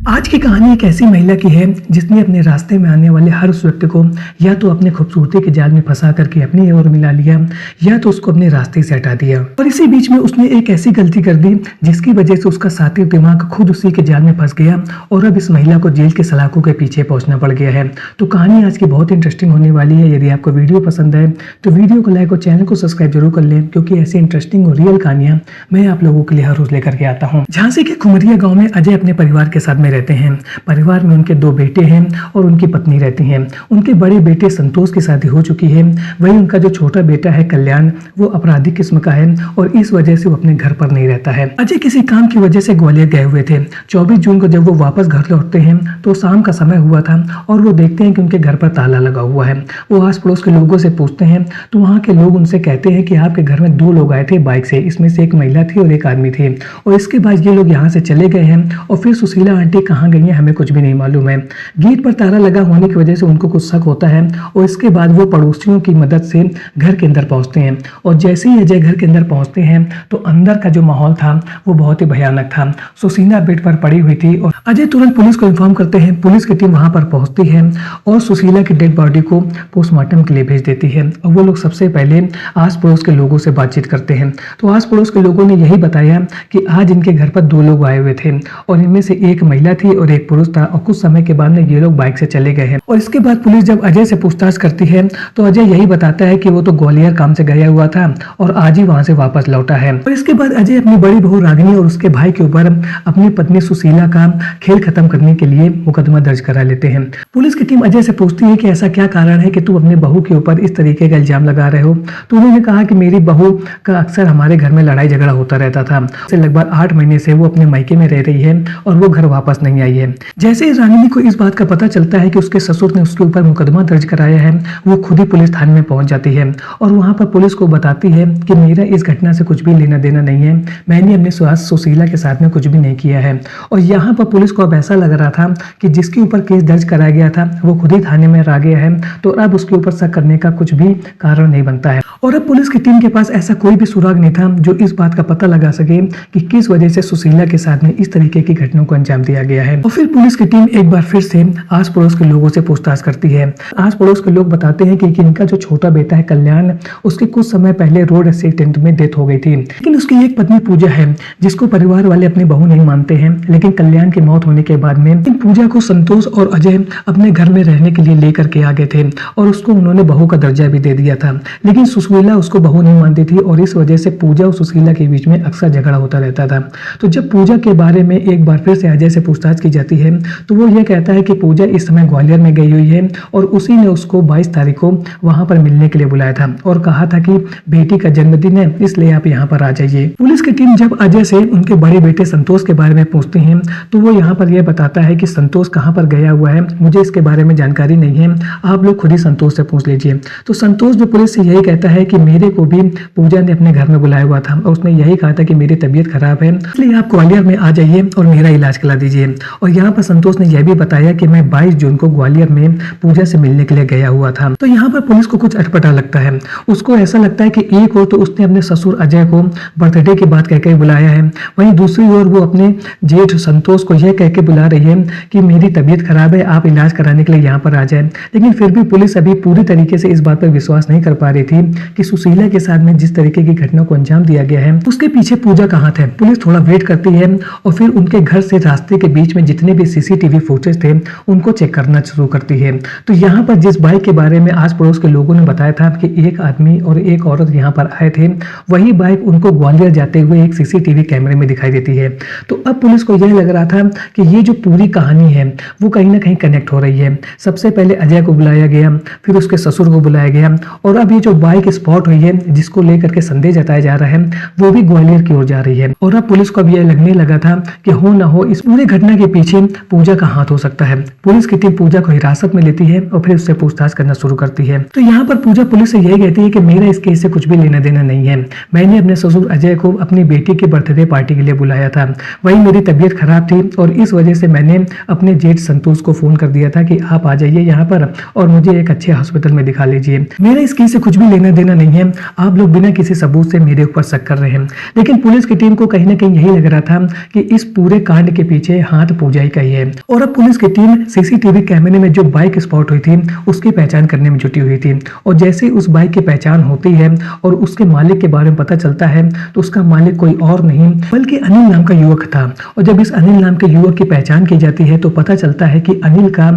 आज की कहानी एक ऐसी महिला की है जिसने अपने रास्ते में आने वाले हर उस व्यक्ति को या तो अपने खूबसूरती के जाल में फंसा करके अपनी ओर मिला लिया या तो उसको अपने रास्ते से हटा दिया। और इसी बीच में उसने एक ऐसी गलती कर दी जिसकी वजह से उसका साथी दिमाग खुद उसी के जाल में फंस गया और अब इस महिला को जेल के सलाखों के पीछे पहुंचना पड़ गया है। तो कहानी आज की बहुत इंटरेस्टिंग होने वाली है। यदि आपको वीडियो पसंद है तो वीडियो को लाइक और चैनल को सब्सक्राइब जरूर कर लें, क्योंकि ऐसी इंटरेस्टिंग और रियल कहानियां मैं आप लोगों के लिए हर रोज लेकर के आता हूँ। झांसी के खुमरिया गाँव में अजय अपने परिवार के साथ में रहते हैं। परिवार में उनके 2 बेटे हैं और उनकी पत्नी रहती हैं। उनके बड़े बेटे संतोष की शादी हो चुकी है, वहीं उनका जो छोटा बेटा है कल्याण वो अपराधी किस्म का है और इस वजह से वो अपने घर पर नहीं रहता है। अजय किसी काम की वजह से ग्वालियर गए हुए थे। 24 जून को जब वो वापस घर लौटते हैं तो शाम का समय हुआ था और वो देखते हैं कि उनके घर पर ताला लगा हुआ है। वो आस पड़ोस के लोगों से पूछते हैं तो वहाँ के लोग उनसे कहते हैं कि आपके घर में 2 लोग आए थे बाइक से, इसमें से एक महिला थी और एक आदमी थे, और इसके बाद ये लोग यहाँ से चले गए हैं और फिर सुशीला आंटी कहाँ गई है हमें कुछ भी नहीं मालूम है। गेट पर ताला लगा होने की वजह से उनको कुछ शक होता है और इसके बाद वो पड़ोसियों की मदद से घर के अंदर पहुंचते हैं। और जैसे ही अजय घर के अंदर पहुंचते हैं तो अंदर का जो माहौल था वो बहुत ही भयानक था। सुशीला बेड पर पड़ी हुई थी और अजय तुरंत पुलिस को इन्फॉर्म करते हैं। पुलिस की टीम वहां पर पहुंचती है और सुशीला की डेड बॉडी को पोस्टमार्टम के लिए भेज देती है। और वो लोग सबसे पहले आस पड़ोस के लोगों से बातचीत करते हैं। तो आस पड़ोस के लोगों ने यही बताया कि आज इनके घर पर 2 लोग आए हुए थे और इनमें से एक महिला थी और एक पुरुष था, और कुछ समय के बाद में ये लोग बाइक से चले गए हैं। और इसके बाद पुलिस जब अजय से पूछताछ करती है तो अजय यही बताता है कि वो तो ग्वालियर काम से गया हुआ था और आज ही वहां से वापस लौटा है। और इसके बाद अजय अपनी बड़ी बहू रागिनी और उसके भाई के ऊपर अपनी पत्नी सुशीला का खेल खत्म करने के लिए मुकदमा दर्ज करा लेते हैं। पुलिस की टीम अजय से पूछती है कि ऐसा क्या कारण है कि तू अपने बहू के ऊपर इस तरीके का इल्जाम लगा रहे हो। तो उन्होंने कहा कि मेरी बहू का अक्सर हमारे घर में लड़ाई झगड़ा होता रहता था। लगभग 8 महीने से वो अपने मायके में रह रही है और वो घर वापस नहीं आई है। जैसे रागिनी को इस बात का पता चलता है कि उसके ससुर ने उसके ऊपर मुकदमा दर्ज कराया है, वो खुद ही पुलिस थाने में पहुंच जाती है और वहां पर पुलिस को बताती है कि मेरा इस घटना से कुछ भी लेना देना नहीं है, मैंने अपने सास सुशीला के साथ में कुछ भी नहीं किया है। और यहाँ पर पुलिस को अब ऐसा लग रहा था कि जिसके ऊपर केस दर्ज कराया गया था वो खुद ही थाने में आ गया है, तो अब उसके ऊपर शक करने का कुछ भी कारण नहीं बनता है। और अब पुलिस की टीम के पास ऐसा कोई भी सुराग नहीं था जो इस बात का पता लगा सके कि किस वजह से सुशीला के साथ में इस तरीके की घटनाओं को अंजाम दिया गया है। और फिर पुलिस की टीम एक बार फिर से आस पड़ोस के लोगों से पूछताछ करती है। आस पड़ोस के लोग बताते हैं कि इनका जो छोटा बेटा है कल्याण, उसके कुछ समय पहले रोड एक्सीडेंट में डेथ हो गई थी, लेकिन उसकी एक पत्नी पूजा है जिसको परिवार वाले अपनी बहू नहीं मानते हैं। लेकिन कल्याण की मौत होने के बाद में पूजा को संतोष और अजय अपने घर में रहने के लिए लेकर के आ गए थे और उसको उन्होंने बहू का दर्जा भी दे दिया था। लेकिन सुशीला उसको बहू नहीं मानती थी और इस वजह से पूजा और सुशीला के बीच में अक्सर झगड़ा होता रहता था। तो जब पूजा के बारे में एक बार फिर से अजय से पूछताछ की जाती है तो वो ये कहता है कि पूजा इस समय ग्वालियर में गई हुई है और उसी ने उसको 22 तारीख को वहां पर मिलने के लिए बुलाया था और कहा था कि बेटी का जन्मदिन है इसलिए आप यहाँ पर आ जाइए। पुलिस की टीम जब अजय से उनके बड़े बेटे संतोष के बारे में पूछती है तो वो यहाँ पर यह बताता है कि संतोष कहाँ पर गया हुआ है, मुझे इसके बारे में जानकारी नहीं है, आप लोग खुद ही संतोष से पूछ लीजिए। तो संतोष जो पुलिस से यही कहता है कि मेरे को भी पूजा ने अपने घर में बुलाया हुआ था और उसने यही कहा था कि मेरी तबीयत खराब है इसलिए आप ग्वालियर में आ जाइए और मेरा इलाज करा दीजिए। और यहाँ पर संतोष ने यह भी बताया कि मैं 22 जून को ग्वालियर में पूजा से मिलने के लिए गया हुआ था। तो यहाँ पर पुलिस को कुछ अटपटा लगता है। उसको ऐसा लगता है कि एक और तो उसने अपने ससुर अजय को बर्थडे की बात कहकर बुलाया है, वहीं दूसरी ओर वो अपने जेठ संतोष को यह कहकर बुला रही है कि मेरी तबीयत खराब है, आप इलाज कराने के लिए यहाँ पर आ जाए। लेकिन फिर भी पुलिस अभी पूरी तरीके से इस बात पर विश्वास नहीं कर पा रही थी कि सुशीला के साथ में जिस तरीके की घटना को अंजाम दिया गया है उसके पीछे पूजा कहाँ थे। पुलिस थोड़ा वेट करती है और फिर उनके घर से रास्ते के बीच में जितने भी सीसीटीवी फुटेज थे उनको चेक करना शुरू करती है। तो यहाँ पर जिस बाइक के बारे में आस पड़ोस के लोगों ने बताया था कि एक आदमी और एक औरत यहाँ पर आए थे, वही बाइक उनको ग्वालियर जाते हुए एक सीसीटीवी कैमरे में दिखाई देती है। तो अब पुलिस को यह लग रहा था कि ये जो पूरी कहानी है वो कहीं ना कहीं कनेक्ट हो रही है। सबसे पहले अजय को बुलाया गया, फिर उसके ससुर को बुलाया गया और अब ये जो बाइक स्पॉट हुई है जिसको लेकर के संदेह जताया जा रहा है वो भी ग्वालियर की ओर जा रही है। और अब पुलिस को अब यह लगने लगा था कि हो ना हो इस पूरे घटना के पीछे पूजा का हाथ हो सकता है। पुलिस की टीम पूजा को हिरासत में लेती है और फिर उससे पूछताछ करना शुरू करती है। तो यहाँ पर पूजा पुलिस से यही कहती है कि मेरा इस केस से कुछ भी लेना देना नहीं है, मैंने अपने ससुर अजय को अपनी बेटी के बर्थडे पार्टी के लिए बुलाया था, वही मेरी तबीयत खराब थी और इस वजह से मैंने अपने जेठ संतोष को फोन कर दिया था कि आप आ जाइए यहाँ पर और मुझे एक अच्छे हॉस्पिटल में दिखा लीजिए। मेरा इस केस से कुछ भी लेना देना नहीं है, आप लोग बिना किसी सबूत से मेरे ऊपर शक कर रहे हैं। लेकिन पुलिस की टीम को कहीं ना कहीं यही लग रहा था कि इस पूरे कांड के पीछे हाथ पूजा ही का ही है। और अब पुलिस की टीम सीसीटीवी कैमरे में जो बाइक स्पॉट हुई थी उसकी पहचान करने में जुटी हुई थी। और जैसे उस बाइक की पहचान होती है और उसके मालिक के बारे में पता चलता है तो उसका मालिक कोई और नहीं बल्कि अनिल नाम का युवक था। और जब इस अनिल नाम के युवक की पहचान की जाती है तो पता चलता है कि अनिल का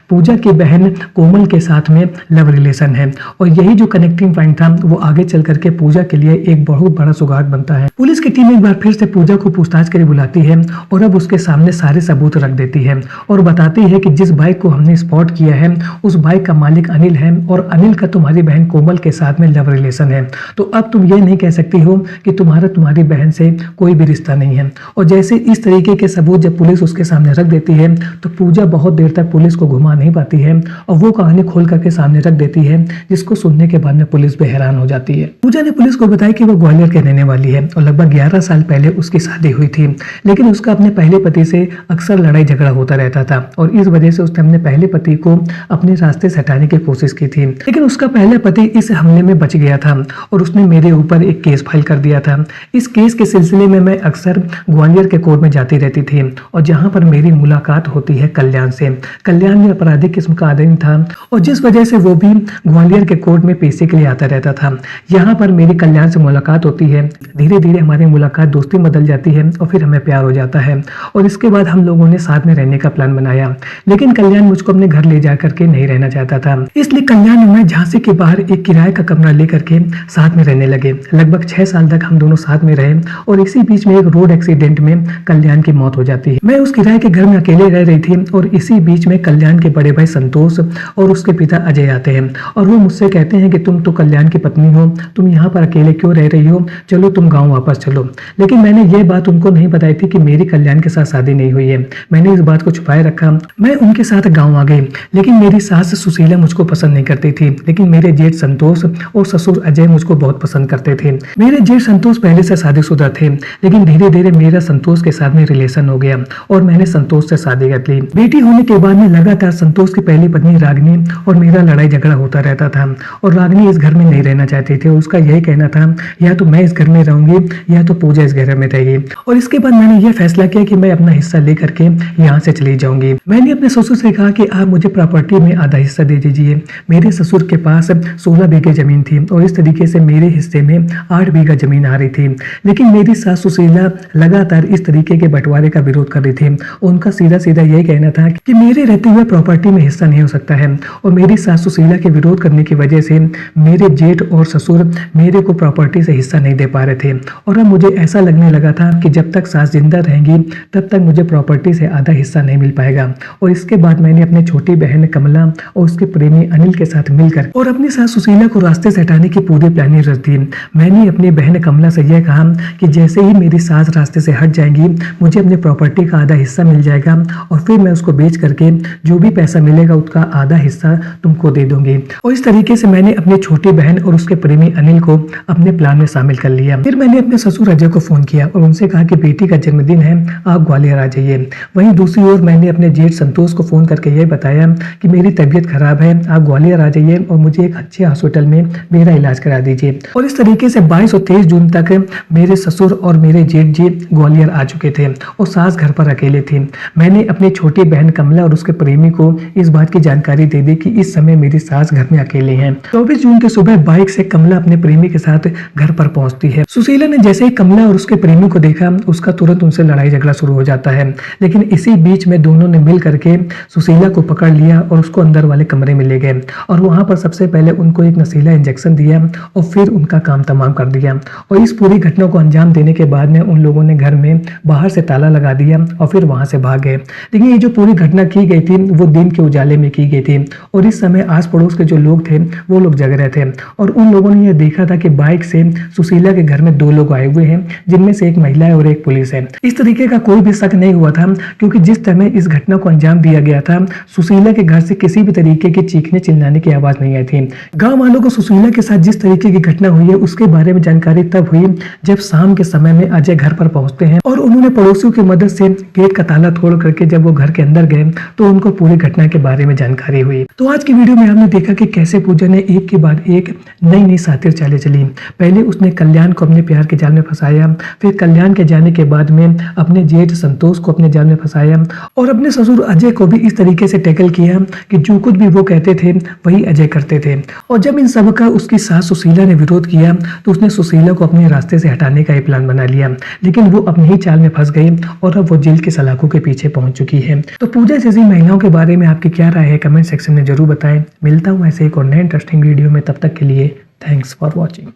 पूजा की बहन कोमल के साथ में लव रिलेशन है। और यही जो कनेक्टिंग पॉइंट था वो आगे चल करके पूजा के लिए एक बहुत बड़ा सौगात बनता है। पुलिस की टीम एक बार फिर से पूजा को पूछताछ के लिए बुलाती है और अब उसके सामने सारे सबूत रख देती है और बताती है कि जिस बाइक को हमने स्पॉट किया है उस बाइक का मालिक अनिल है और अनिल का तुम्हारी बहन कोमल के साथ में लव रिलेशन है। तो अब तुम ये नहीं कह सकती हो कि तुम्हारी बहन से कोई भी रिश्ता नहीं है। और जैसे इस तरीके के सबूत जब पुलिस उसके सामने रख देती है तो पूजा बहुत देर तक पुलिस को घुमा नहीं पाती है और वो कहानी खोल करके सामने रख देती है, जिसको सुनने के बाद में पुलिस भी हैरान हो जाती है। पूजा ने पुलिस को बताया कि वो ग्वालियर के रहने वाली है और लगभग 11 साल पहले उसकी शादी हुई थी, लेकिन उसका अपने पहले पति से अक्सर लड़ाई झगड़ा होता रहता था और इस वजह से उसने अपने पहले पति को अपने रास्ते से हटाने की कोशिश की थी। लेकिन उसका पहला पति इस हमले में बच गया था और उसने मेरे ऊपर एक केस फाइल कर दिया था। इस केस के सिलसिले में मैं अक्सर ग्वालियर के कोर्ट में जाती रहती थी और जहां पर मेरी मुलाकात होती है कल्याण से। कल्याण में आपराधिक किस्म का आदमी था और जिस वजह से वो भी ग्वालियर के कोर्ट में पेशी के लिए आता रहता था। यहाँ पर मेरी कल्याण से मुलाकात होती है, धीरे धीरे हमारी मुलाकात दोस्ती में बदल जाती है और फिर हमें प्यार हो जाता है और इसके बाद हम लोगों ने साथ में रहने का प्लान बनाया। लेकिन कल्याण मुझको अपने घर ले जा करके नहीं रहना चाहता था, इसलिए कल्याण और मैं झांसी के बाहर एक किराए का कमरा लेकर के साथ में रहने लगे। लगभग 6 साल तक हम दोनों साथ में रहे और इसी बीच में एक रोड एक्सीडेंट में कल्याण की मौत हो जाती है। मैं उस किराए के घर में अकेले रह रही थी और इसी बीच में कल्याण के बड़े भाई संतोष और उसके पिता अजय आते हैं और वो मुझसे कहते हैं कि तुम तो कल्याण की पत्नी हो, तुम यहाँ पर अकेले क्यों रह रही हो, चलो तुम गाँव वापस चलो। लेकिन मैंने ये बात उनको नहीं बताई थी कि मेरी कल्याण के साथ शादी नहीं हुई है। मैंने इस बात को छुपाए रखा। मैं उनके साथ गाँव आ गई, लेकिन मेरी सास सुशीला मुझको पसंद नहीं करती थी, लेकिन मेरे जेठ संतोष और ससुर अजय मुझको बहुत पसंद करते थे। मेरे जेठ संतोष पहले से शादीशुदा थे, लेकिन धीरे धीरे मेरा संतोष के साथ में रिलेशन हो गया और मैंने संतोष से शादी कर ली। बेटी होने के बाद में लगातार संतोष की पहली पत्नी रागिनी और मेरा लड़ाई झगड़ा होता रहता था और रागिनी इस घर में नहीं रहना चाहती थी। उसका यही कहना था या तो मैं इस घर में रहूंगी या तो पूजा इस घर में रहेगी। और इसके बाद मैंने यह फैसला किया कि मैं अपना हिस्सा लेकर के यहाँ से चली जाऊंगी। मैंने अपने ससुर से कहा कि आप मुझे प्रॉपर्टी में आधा हिस्सा दे दीजिए। मेरे ससुर के पास 16 बीघे जमीन थी और इस तरीके से मेरे हिस्से में 8 बीघा जमीन आ रही थी। लेकिन मेरी सास सुशीला लगातार इस तरीके के बंटवारे का विरोध कर रही थी। उनका सीधा सीधा यही कहना था कि मेरे रहते हुए प्रॉपर्टी में हिस्सा नहीं हो सकता है और मेरी सास सुशीला के विरोध करने की वजह से मेरे जेठ और ससुर मेरे को प्रॉपर्टी से हिस्सा नहीं दे पा रहे थे। और अब मुझे ऐसा लगने लगा था कि जब तक सास जिंदा रहेंगी तब तक मुझे प्रॉपर्टी से आधा हिस्सा नहीं मिल पाएगा। और इसके बाद मैंने अपनी छोटी बहन कमला और उसके प्रेमी अनिल के साथ मिलकर और अपनी सास सुशीला को रास्ते से हटाने की पूरी प्लानिंग रच दी। मैंने अपनी बहन कमला से यह कहा कि जैसे ही मेरी सास रास्ते से हट जाएंगी मुझे अपनी प्रॉपर्टी का आधा हिस्सा मिल जाएगा और फिर मैं उसको बेच करके जो भी पैसा मिलेगा उसका आधा हिस्सा तुमको दे दूंगी। और इस तरीके से मैंने अपनी छोटी बहन और उसके प्रेमी अनिल को अपने प्लान में शामिल कर लिया। फिर मैंने अपने ससुर अजय को फोन किया और उनसे कहा कि बेटी का जन्मदिन है, आप ग्वालियर आ जाइए। वहीं दूसरी ओर मैंने अपने जेठ संतोष को फोन करके यह बताया कि मेरी तबीयत खराब है, आप ग्वालियर आ जाइए और मुझे एक अच्छे हॉस्पिटल में मेरा इलाज करा दीजिए। और इस तरीके से 22 और 23 जून तक मेरे ससुर और मेरे जेठ जी ग्वालियर आ चुके थे और सास घर पर अकेले थी। मैंने अपनी छोटी बहन कमला और उसके प्रेमी को इस बात की जानकारी दे दी कि इस समय मेरी सास घर में अकेले हैं। 24 जून की सुबह बाइक से कमला अपने प्रेमी के साथ घर पर पहुंचती है। सुशीला ने जैसे ही कमला और उसके प्रेमी को देखा उसका तुरंत उनसे लड़ाई झगड़ा शुरू हो जाता है। लेकिन इसी बीच में दोनों ने मिल करके सुशीला को पकड़ लिया और उसको अंदर वाले कमरे में ले गए और वहां पर सबसे पहले उनको एक नशीला इंजेक्शन दिया और फिर उनका काम तमाम कर दिया। और इस पूरी घटना को अंजाम देने के बाद में उन लोगों ने घर में बाहर से ताला लगा दिया और फिर वहां से भाग गए। लेकिन ये जो पूरी घटना की गई थी वो दिन के उजाले में की गई थी और इस समय आस पड़ोस के जो लोग थे वो लोग जग रहे थे और उन लोगों ने यह देखा था कि बाइक से सुशीला के घर में 2 लोग आए हुए हैं, जिनमें से एक महिला है और एक पुलिस है। इस तरीके का कोई भी शक नहीं हुआ था क्योंकि जिस समय इस घटना को अंजाम दिया गया था सुशीला के घर से किसी भी तरीके की चीखने चिल्लाने की आवाज नहीं आई थी। गाँव वालों को सुशीला के साथ जिस तरीके की घटना हुई है उसके बारे में जानकारी तब हुई जब शाम के समय में अजय घर पर पहुंचते हैं और उन्होंने पड़ोसियों की मदद से गेट का ताला तोड़ करके जब वो घर के अंदर गए तो उनको पूरी घटना के बारे में जानकारी हुई। तो आज की वीडियो में हमने देखा कि कैसे पूजा ने एक के बाद एक नई नई शातिर चालें चली। पहले उसने कल्याण को अपने प्यार के जाल में फंसाया, फिर कल्याण के जाने के बाद में अपने जेठ संतोष को अपने जाल में फंसाया और अपने ससुर अजय को भी इस तरीके से टैकल किया कि जो कुछ भी वो कहते थे वही अजय करते थे। और जब इन सब का उसकी सास सुशीला ने विरोध किया तो उसने सुशीला को अपने रास्ते से हटाने का ही प्लान बना लिया, लेकिन वो अपनी ही चाल में फंस गई और अब वो जेल के सलाखों के पीछे पहुंच चुकी है। तो पूजा जैसी महिलाओं के बारे में आपकी क्या राय है, कमेंट सेक्शन में जरूर बताएं। मिलता हूं ऐसे एक और नए इंटरेस्टिंग वीडियो में, तब तक के लिए थैंक्स फॉर वॉचिंग।